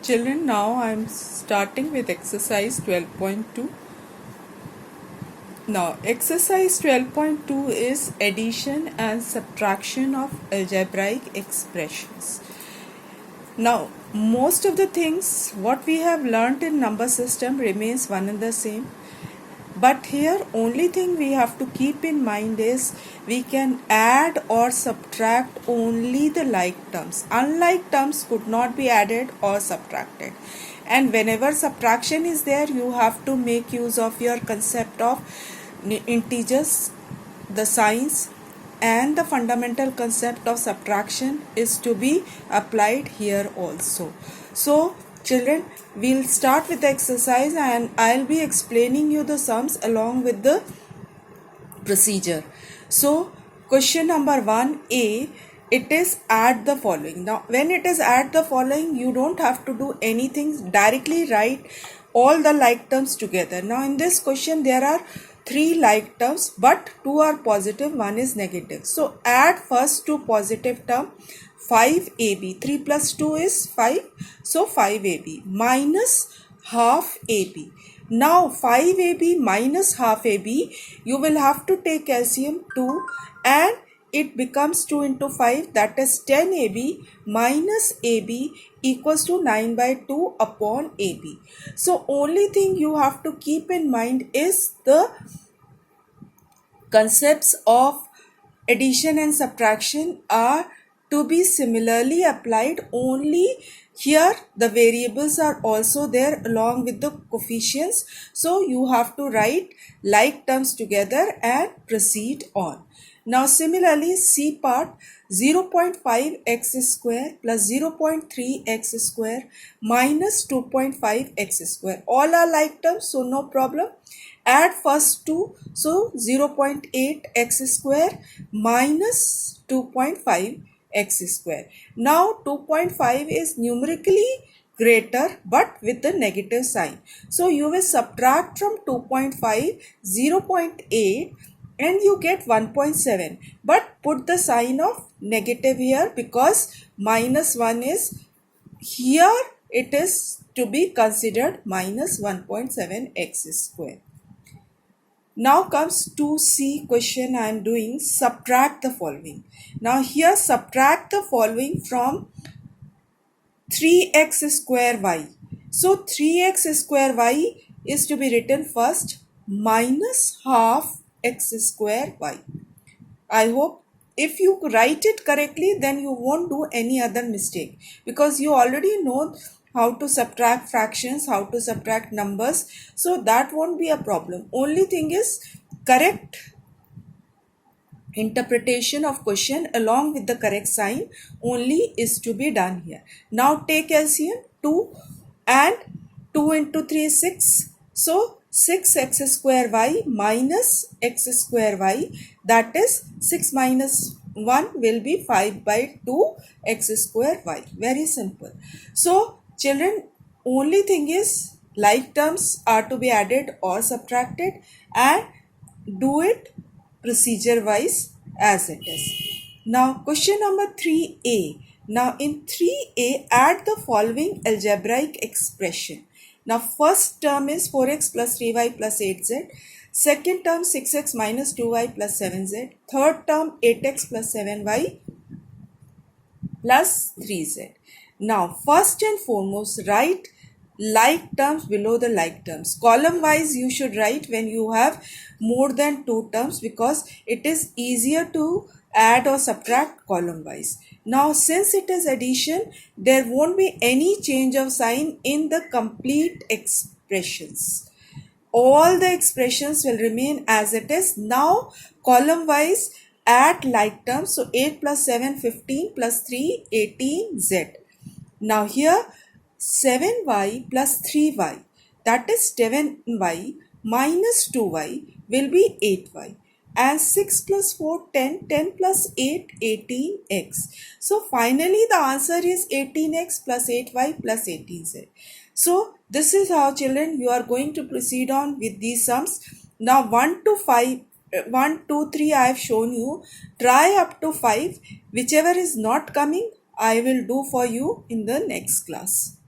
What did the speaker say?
Children, now I am starting with exercise 12.2. Now, exercise 12.2 is addition and subtraction of algebraic expressions. Now, most of the things what we have learnt in number system remains one and the same. But here only thing we have to keep in mind is we can add or subtract only the like terms. Unlike terms could not be added or subtracted. And whenever subtraction is there, you have to make use of your concept of integers, the signs, and the fundamental concept of subtraction is to be applied here also. So children, we'll start with the exercise and I'll be explaining you the sums along with the procedure. So question number 1A, it is add the following. Now when it is add the following, you don't have to do anything, directly write all the like terms together. Now in this question there are 3 like terms, but 2 are positive, 1 is negative. So add first to positive term 5ab. 3 plus 2 is 5. So 5ab minus half ab. Now 5ab minus half ab, you will have to take LCM 2 and it becomes 2 into 5, that is 10ab minus ab equals to 9 by 2 upon ab. So only thing you have to keep in mind is the concepts of addition and subtraction are to be similarly applied. Only here the variables are also there along with the coefficients. So you have to write like terms together and proceed on. Now similarly C part, 0.5x square plus 0.3x square minus 2.5x square. All are like terms, so no problem. Add first 2, so 0.8x square minus 2.5x square. Now 2.5 is numerically greater but with the negative sign. So you will subtract from 2.5 0.8 and you get 1.7, but put the sign of negative here because minus 1 is here, it is to be considered minus 1.7x square. Now comes 2C question I am doing, subtract the following. Now here subtract the following from 3x square y. So 3x square y is to be written first minus half x square y. I hope if you write it correctly, then you won't do any other mistake because you already know how to subtract fractions, how to subtract numbers. So that won't be a problem. Only thing is correct interpretation of question along with the correct sign only is to be done here. Now take LCM 2 and 2 into 3 is 6. So 6x square y minus x square y, that is 6 minus 1 will be 5 by 2 x square y. Very simple. So children, only thing is like terms are to be added or subtracted and do it procedure wise as it is. Now question number 3A. Now in 3A add the following algebraic expression. Now first term is 4x plus 3y plus 8z. Second term 6x minus 2y plus 7z. Third term 8x plus 7y plus 3z. Now first and foremost write like terms below the like terms. Column wise you should write when you have more than 2 terms because it is easier to add or subtract column wise. Now since it is addition, there won't be any change of sign in the complete expressions. All the expressions will remain as it is. Now column wise add like terms. So 8 plus 7 15 plus 3 18z. Now here 7y plus 3y, that is 7y minus 2y will be 8y, and 6 plus 4 10, 10 plus 8 18x. So finally the answer is 18x plus 8y plus 18z. So this is how children you are going to proceed on with these sums. Now 1 to 5, 1 2 3 I have shown you. Try up to 5. Whichever is not coming I will do for you in the next class.